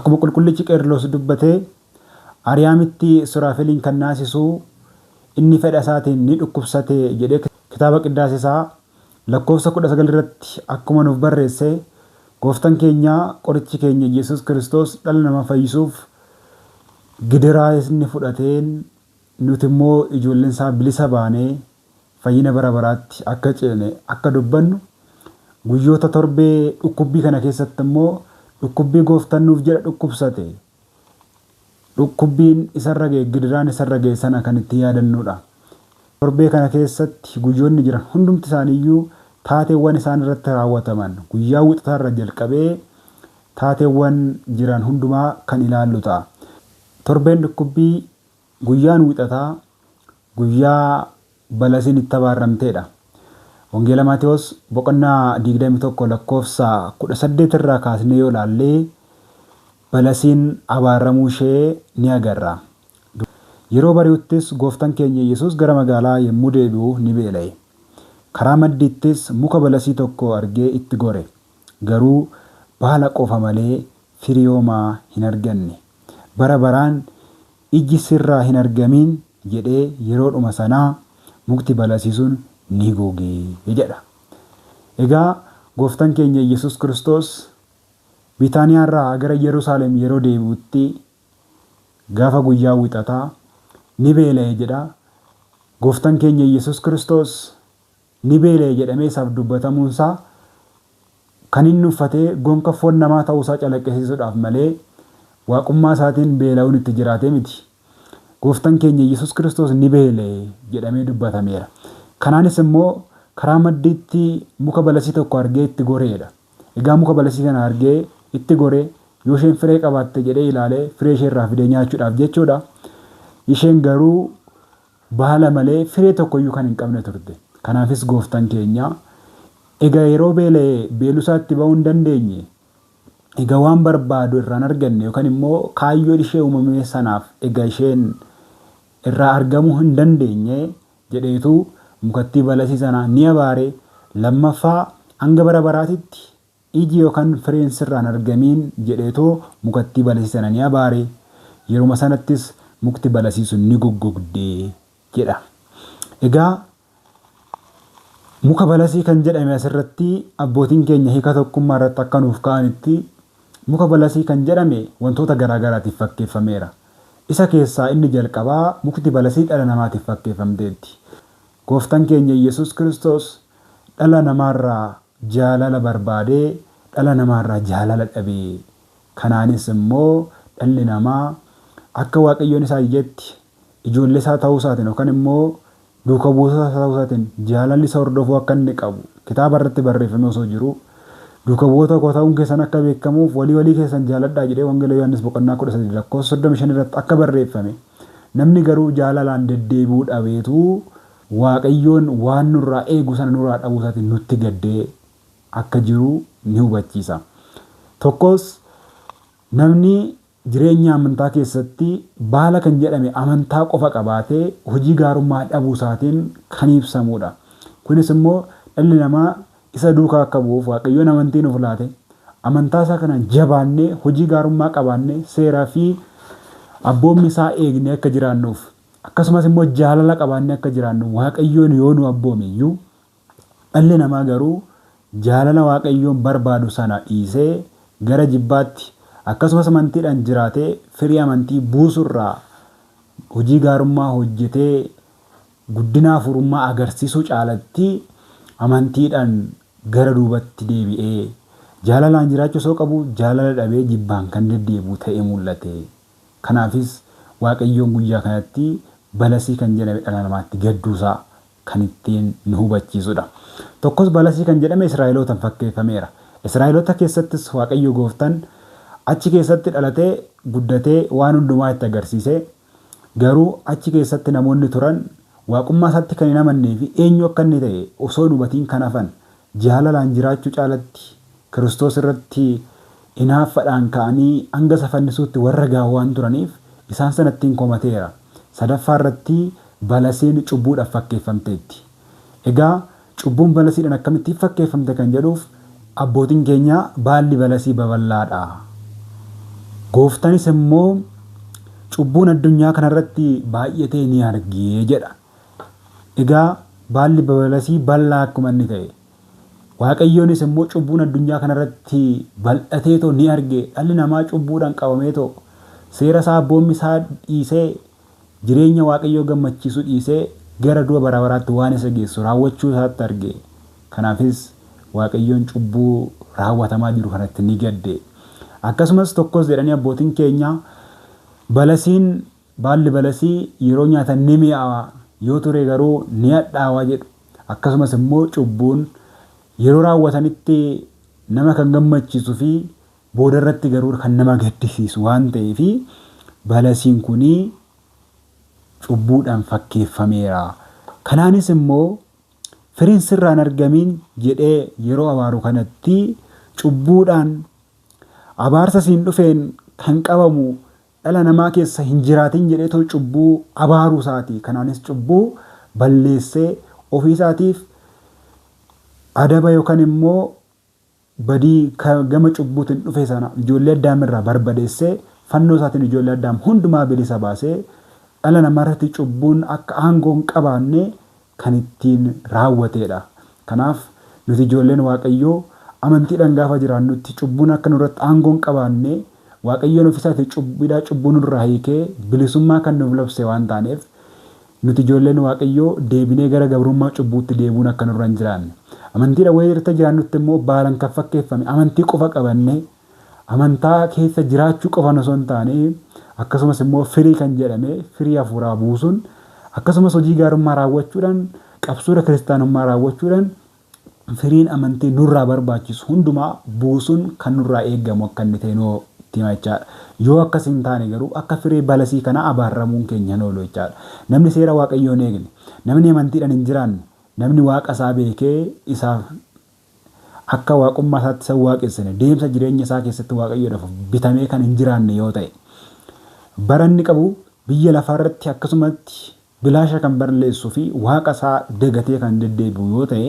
akkuma qulqullichi Qeerloos dubbatee Ariyaamitti Suraafeliin kan naasisuu inni fedha isaatiin ni dhukkubsate jedhee kitaaba qiddaasa isaa lakkoofsa 19 irratti akkuma nuuf barreesse gooftaan keenya qorichi keenya Yesuus Kiristoos dhala namaa fayyisuuf gidiraa inni fudhateen nuti immoo ijoolleen isaa bilisa baanee fayyina bara baraatti akka ceene akka dubbannu guyyoota torbee dhukkubbii kana keessatti immoo dhukkubbii gooftaan nuuf jedha dhukkubsate dhukkubbiin isarra ga'e gidiraan isarra ga'e sana kan itti yaadannudha. Torbee kana keessatti guyyoonni jiran hundumti isaaniiyyuu taateewwan isaan irratti raawwataman guyyaa wixataa irra jalqabee taateewwan jiran hundumaa kan ilaallu ta'a. Torbeen dhukkubbii guyyaan wixataa guyyaa balasiin itti abarramteedha. Wangeela Maatewos boqonnaa 21 lakkoofsa 18 irraa kaasnee yoo ilaalle balasiin abarramuu ishee ni agarra. Yeroo bari'uttis gooftaan keenya Yesuus gara magaalaa yommuu deebi'u ni beela'e. Karaa maddiittis muka balasii tokko argee itti gore. Garuu baala qofa malee firii homaa hin arganne. Bara baraan iji sirraa hin argamin jedhee yeroodhuma sanaa mukti balasii sun ni gogee jedha. Egaa gooftaan keenya Yesuus Kiristoos Bitaaniyaa irraa gara Yerusaalem yeroo deebi'utti gaafa guyyaa wixataa ni beela'e jedha. Gooftaan keenya Yesuus Kiristoos ni beela'e jedhamee isaaf dubbatamuunsaa kan inni uffatee gonka foon namaa ta'uusaa calaqqisiisuudhaaf malee waaqummaa isaatiin beela'uun itti jiraatee miti. Gooftaan keenya Yesuus Kiristoos ni beela'e jedhamee dubbatameera. Kanaanis immoo karaa maddiitti muka balasii tokko argee itti goreedha. Egaa muka balasii kana argee itti goree yoo isheen firee qabaatte jedhee ilaalee firee ishee irraa fidee nyaachuudhaaf jechuudha. Isheen garuu baala malee firee tokkoyyuu kan hin qabne turte. Kanaafis gooftaan keenya egaa yeroo beela'ee beelusaa itti ba'uu hin dandeenye egaa waan barbaadu irraan arganne yookaan immoo kaayyoon ishee uumame sanaaf egaa isheen irraa argamuu hin dandeenye jedheetu mukattii balasii sana ni abaare. Lammaffaa hanga bara baraatitti iji yookaan fireen sirraan argamiin jedheetoo mukattii balasii sana ni abaare. Yeruma sanattis mukti balasii sun ni goggogdee jedha. Egaa muka balasii kan jedhame asirratti abbootiin keenya hiika tokkummaa irratti akka nuuf ka'anitti muka balasii kan jedhame wantoota garaagaraatiif fakkeeffameera. Isa keessaa inni jalqabaa mukti balasii dhala namaatiif fakkeeffamteetti. Gooftaan keenya Yesuus Kiristoos dhala namaarraa jaalala barbaadee dhala namaarraa jaalala dhabee. Kanaanis immoo dhalli namaa akka Waaqayyoon isaa iyyetti ijoollee isaa ta'uu isaatiin yookaan immoo duuka buusaa ta'uu isaatiin jaalalli isa hordofuu akka inni qabu kitaaba irratti barreeffamee osoo jiru duuka bu'oota koo ta'uun keessan akka beekamuuf walii keessan jaaladhaa jedhee wangeela Yohaannis boqonnaa 13 lakkoofsa 35 irratti akka barreeffame. Namni garuu jaalalaan deddeebi'uu dhabeetu Waaqayyoon waan nurraa eegu sana nurraa dhabuu isaatiin nutti gaddee akka jiru ni hubachiisa. Tokkos namni jireenya amantaa keessatti baala kan jedhame amantaa qofa qabaatee hojii gaarummaa dhabuu isaatiin kan ibsamudha. Kunis immoo dhalli namaa isa duukaa akka bu'uuf Waaqayyoon amantii nuuf laate amantaa isaa kana jabaannee hojii gaarummaa qabaannee seeraa fi abboommi isaa eegnee akka jiraannuuf akkasumas immoo jaalala qabaannee akka jiraannu Waaqayyoon yoo nu abboome iyyuu dhalli namaa garuu jaalala Waaqayyoon barbaadu sana dhiisee gara jibbaatti akkasumas amantiidhaan jiraatee firii amantii buusurraa hojii gaarummaa hojjetee guddina afurummaa agarsiisuu caalatti amantiidhaan gara duubatti deebi'ee jaalalaan jiraachuu osoo qabu jaalala dhabee jibbaan kan deddeebi'u ta'ee mul'ate. Kanaafis Waaqayyoon guyyaa kanatti balasii kan jedhame dhala namaatti gadduusaa kan ittiin nu hubachiisudha. Tokkos balasii kan jedhame Israa'elootaan fakkeeffameera. Israa'eloota keessattis Waaqayyo gooftaan achi keessatti dhalatee guddatee waan hundumaa itti agarsiise. Garuu achi keessatti namoonni turan waaqummaa isaatti kan hin amannee fi eenyu akka inni ta'e osoo hin hubatiin kan hafan jaalalaan jiraachuu caalatti Kiristoos irratti inaaffaadhaan ka'anii hanga fannisuutti warra gaawwaan turaniif isaan sanattiin komateera. Sadaffaa irratti balasiin cubbuudhaaf fakkeeffamteetti. Egaa cubbuun balasiidhaan akkamittiin fakkeeffamte kan jedhuuf abbootiin keenya baalli balasii babal'aadha. Gooftanis immoo cubbuun addunyaa kanarratti baay'atee ni argee jedha. Egaa baalli balasii bal'aa akkuma inni ta'e Waaqayyoonis immoo cubbuun addunyaa kanarratti bal'ateetoo ni arge. Dhalli namaa cubbuudhaan qabameetoo seera isaa abboommi isaa dhiisee jireenya Waaqayyoo gammachiisu dhiisee gara du'a bara baraatti waan isa geessu raawwachuu isaatti arge. Kanaafis Waaqayyoon cubbuu raawwatamaa jiru kanatti ni gadde. Akkasumas tokkos jedhanii abbootiin keenya baalli balasii yeroo nyaatan ni mi'aawa yoo ture garuu ni hadhaawaa jedhu. Akkasumas immoo cubbuun yeroo raawwatanitti nama kan gammachiisuu fi booda irratti garuu kan nama gaddisiisu waan ta'eef balasiin kunii cubbuudhaan fakkeeffameera. Kanaanis immoo firiin sirraan argamiin jedhee yeroo abaaru kanatti cubbuudhaan abaarsa siin dhufeen kan qabamu dhala namaa keessa hin jiraatin jedheetoo cubbuu abaaruu isaati. Kanaanis cubbuu balleessee ofii isaatiif adaba yookaan immoo badii gama cubbuutiin dhufe sana ijoollee Addaam irraa barbadeessee fannoo isaatiin ijoollee Addaam hundumaa bilisa baasee dhala namaarratti cubbuun akka aangoo hin qabaanne kan ittiin raawwatedha. Kanaaf nuti ijoolleen Waaqayyoo amantiidhaan gaafa jiraannutti cubbuun akka nurratti aangoo hin qabaanne Waaqayyoon ofiisaatii cubbuu nurraa hiikee bilisummaa kan nuuf labse waan taaneef nuti ijoolleen Waaqayyoo deebinee gara gabrummaa cubbuutti deebuun akka nurra hin jiraanne. Amantiidhaan wayirra jiraannutti immoo baalan kan fakkeeffame amantii qofa qabannee amantaa keessa jiraachuu qofa osoo hin taane akkasumas immoo firii kan jedhame firii hafuuraa buusuun akkasumas hojii gaarummaa raawwachuudhaan qabsuudha kiristaanummaa raawwachuudhaan firiin amantii nurraa barbaachisu hundumaa buusuun kan nurraa eegamu akka inni ta'e nuu itti hima jechaadha. Yoo akkas hin taane garuu akka firii balasii kana abaarramuun keenya hin oolu jechaadha. Namni seera Waaqayyoo hin eegne, namni amantiidhaan hin jiraanne, namni waaqa isaa beekee isaaf akka waaqummaa isaatti isa waaqessine deemsa jireenya isaa keessatti Waaqayyoodhaaf bitamee kan hin jiraanne yoo ta'e baranni qabu biyya lafaarratti akkasumatti bilaasha kan balleessuu fi waaqa isaa dagatee kan deddeebi'u yoo ta'e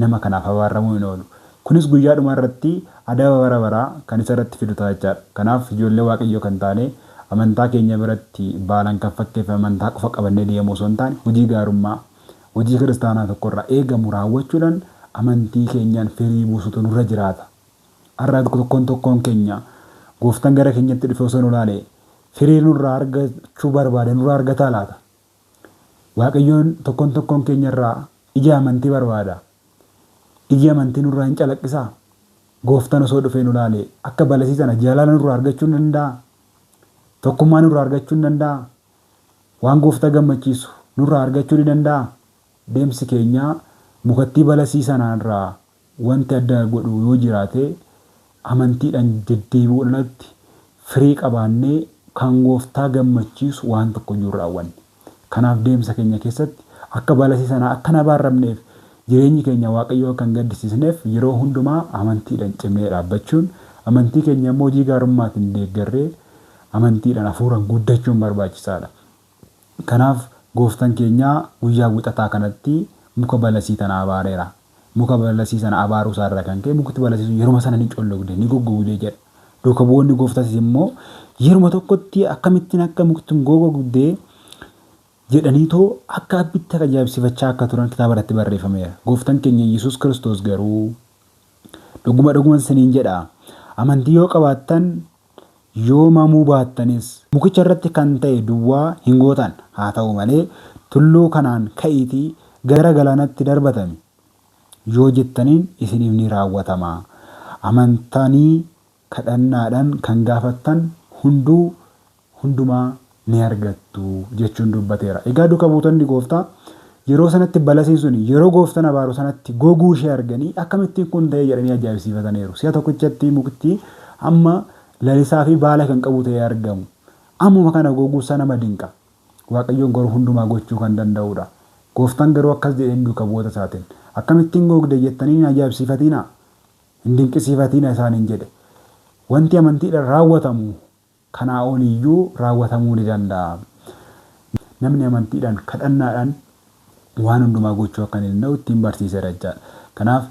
nama kanaaf abaarramuu hin oolu. Kunis guyyaa dhumaa irratti adaba bara baraa kan isa irratti fidu ta'a jechaadha. Kanaaf ijoollee Waaqayyoo kan taane amantaa keenya biratti baalan kan fakkeeffame amantaa qofa qabannee deemuu osoo hin taane hojii gaarummaa hojii kiristaanaa tokkorraa eegamu raawwachuudhaan amantii keenyaan firii buusutu nurra jiraata. Har'a tokkoon keenya gooftaan gara keenyatti dhufe osoo nu ilaale firii nurraa argachuu barbaade nurraa argataa laata? Waaqayyoon tokkoon keenyarraa ija amantii barbaada. Iji amantii nurraa hin calaqqisaa? Gooftaan osoo dhufee nu ilaale akka balasii sana jaalala nurraa argachuu hin danda'a? Tokkummaa nurraa argachuu hin danda'a? Waan gooftaa gammachiisu nurraa argachuu ni danda'a? Deemsi keenya mukattii balasii sanaarraa wanti adda godhu yoo jiraate amantiidhaan deddeebi'uudhaanatti firii qabaannee kan gooftaa gammachiisu waan tokko iyyuu raawwanne. Kanaaf deemsa keenya keessatti akka balasii sanaa akka hin abaarramneef jireenyi keenya Waaqayyoo kan gaddisiisneef yeroo hundumaa amantiidhaan cimnee dhaabbachuun amantii keenya immoo hojii gaarummaatiin deeggarree amantiidhaan hafuuraan guddachuun barbaachisaadha. Kanaaf gooftaan keenya guyyaa wixataa kanatti muka balasii sana abaareera. Muka balasii sana abaaruu isaarraa kan ka'e mukti balasii sun yeruma sana ni collogde ni goggogde jedha. Duuka bu'oonni gooftaas immoo yeruma tokkotti akkamittiin akka mukti goggogde jedhaniitoo akka abbitti ajaa'ibsiifachaa akka turan kitaaba irratti barreeffameera. Gooftaan keenya Yesuus Kiristoos garuu dhuguma isiniin jedha amantii yoo qabaattan yoo mamuu baattanis mukicha irratti kan ta'e duwwaa hin gootan haa ta'u malee tulluu kanaan ka'iitii gara galaanatti darbatami yoo jettaniin isiniif ni raawwatama. Amantanii kadhannaadhaan kan gaafattan hundumaa ni argattu jechuun dubbateera. Egaa duuka buutonni gooftaa yeroo sanatti balasiin sun yeroo gooftaan abaaru sanatti goguu ishee arganii akkamittiin kun ta'e jedhanii ajaa'ibsiifataniiru. Si'a tokkichatti mukti amma lalisaa fi baala kan qabu ta'ee argamu. Ammuma kana goguu sana nama dinqa. Waaqayyoon garuu hundumaa gochuu kan danda'udha. Gooftaan garuu akkas jedheen duuka bu'oota isaatiin akkamittiin gogde jettanii hin ajaa'ibsiifatiina hin dinqisiifatiina isaaniin jedhe. Wanti amantiidhaan raawwatamu kanaa oliyyuu raawwatamuu ni danda'a. Namni amantiidhaan kadhannaadhaan waan hundumaa gochuu akka hin danda'u ittiin barsiiseera jechaadha. Kanaaf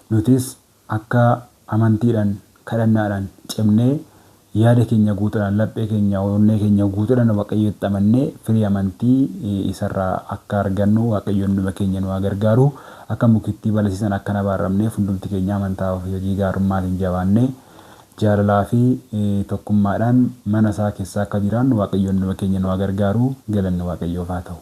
nutis akka amantiidhaan kadhannaadhaan cimnee yaada keenya guutuudhaan laphee keenya onnee keenya guutuudhaan waaqayyotti amannee firii amantii isarraa akka argannu waaqayyoon dhuma keenya nu gargaaru akka mukittii balasiisan akka hin abaarramneef hundumti keenya amantaa fi hojii gaarummaatiin jabaannee jaalalaa fi tokkummaadhaan mana isaa keessa akka jiraannu waaqayyoon dhuma keenya nu gargaaru galanni waaqayyoof haa ta'u.